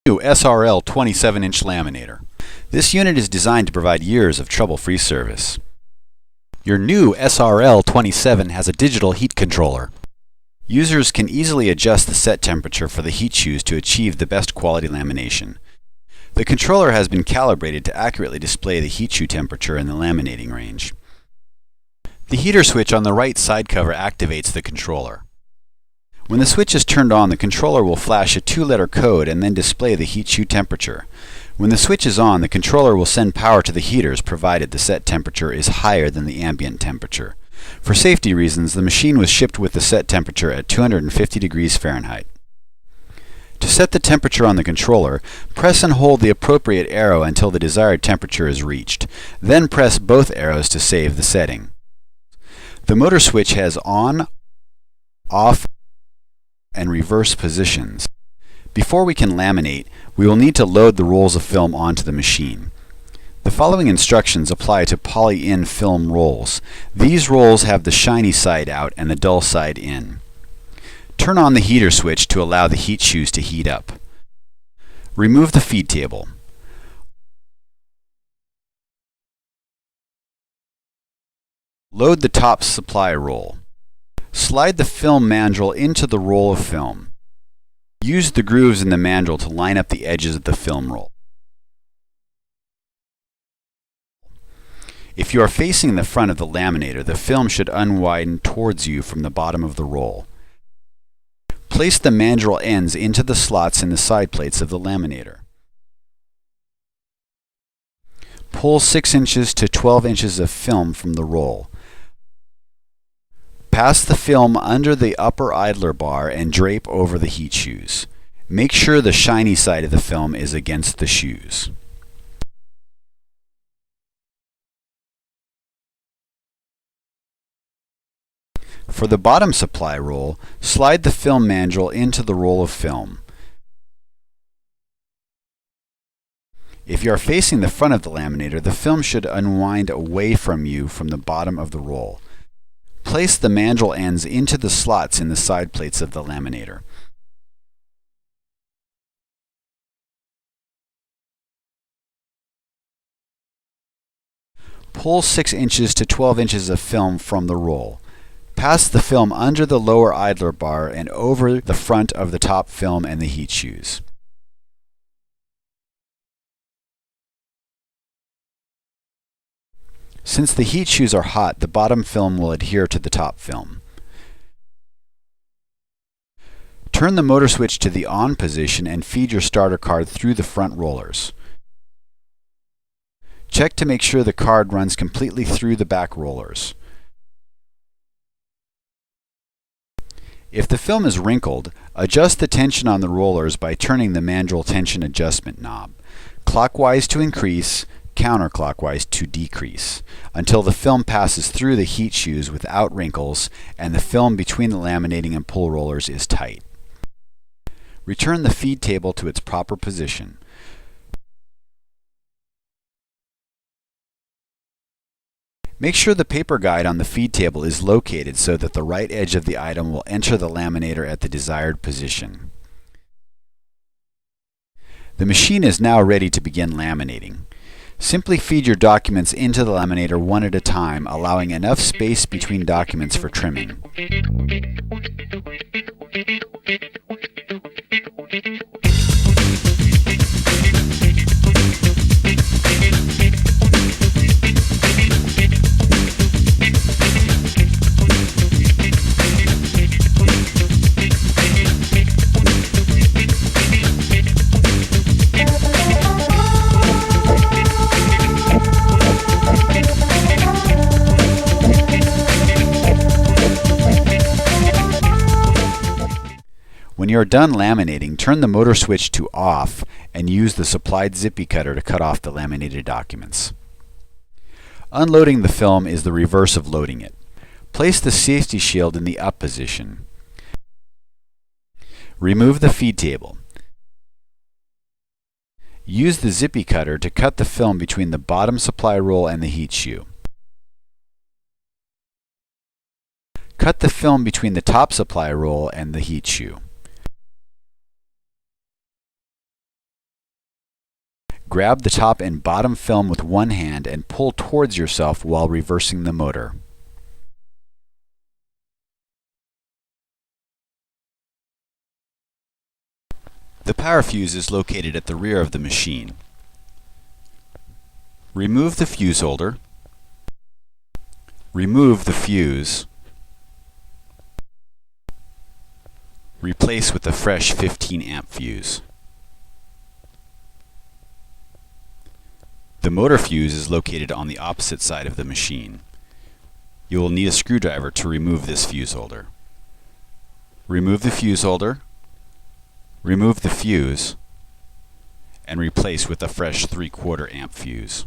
New SRL-27-inch laminator. This unit is designed to provide years of trouble-free service. Your new SRL-27 has a digital heat controller. Users can easily adjust the set temperature for the heat shoes to achieve the best quality lamination. The controller has been calibrated to accurately display the heat shoe temperature in the laminating range. The heater switch on the right side cover activates the controller. When the switch is turned on, the controller will flash a 2-letter code and then display the heat shoe temperature. When the switch is on, the controller will send power to the heaters provided the set temperature is higher than the ambient temperature. For safety reasons, the machine was shipped with the set temperature at 250 degrees Fahrenheit. To set the temperature on the controller, press and hold the appropriate arrow until the desired temperature is reached. Then press both arrows to save the setting. The motor switch has on, off, and reverse positions. Before we can laminate, we will need to load the rolls of film onto the machine. The following instructions apply to poly-in film rolls. These rolls have the shiny side out and the dull side in. Turn on the heater switch to allow the heat shoes to heat up. Remove the feed table. Load the top supply roll. Slide the film mandrel into the roll of film. Use the grooves in the mandrel to line up the edges of the film roll. If you are facing the front of the laminator, the film should unwind towards you from the bottom of the roll. Place the mandrel ends into the slots in the side plates of the laminator. Pull 6 inches to 12 inches of film from the roll. Pass the film under the upper idler bar and drape over the heat shoes. Make sure the shiny side of the film is against the shoes. For the bottom supply roll, slide the film mandrel into the roll of film. If you are facing the front of the laminator, the film should unwind away from you from the bottom of the roll. Place the mandrel ends into the slots in the side plates of the laminator. Pull 6 inches to 12 inches of film from the roll. Pass the film under the lower idler bar and over the front of the top film and the heat shoes. Since the heat shoes are hot, the bottom film will adhere to the top film. Turn the motor switch to the on position and feed your starter card through the front rollers. Check to make sure the card runs completely through the back rollers. If the film is wrinkled, adjust the tension on the rollers by turning the mandrel tension adjustment knob, clockwise to increase, counterclockwise to decrease, until the film passes through the heat shoes without wrinkles and the film between the laminating and pull rollers is tight. Return the feed table to its proper position. Make sure the paper guide on the feed table is located so that the right edge of the item will enter the laminator at the desired position. The machine is now ready to begin laminating. Simply feed your documents into the laminator one at a time, allowing enough space between documents for trimming. When you are done laminating, turn the motor switch to off and use the supplied zippy cutter to cut off the laminated documents. Unloading the film is the reverse of loading it. Place the safety shield in the up position. Remove the feed table. Use the zippy cutter to cut the film between the bottom supply roll and the heat shoe. Cut the film between the top supply roll and the heat shoe. Grab the top and bottom film with one hand and pull towards yourself while reversing the motor. The power fuse is located at the rear of the machine. Remove the fuse holder. Remove the fuse. Replace with a fresh 15 amp fuse. The motor fuse is located on the opposite side of the machine. You will need a screwdriver to remove this fuse holder. Remove the fuse holder, remove the fuse, and replace with a fresh 3/4 amp fuse.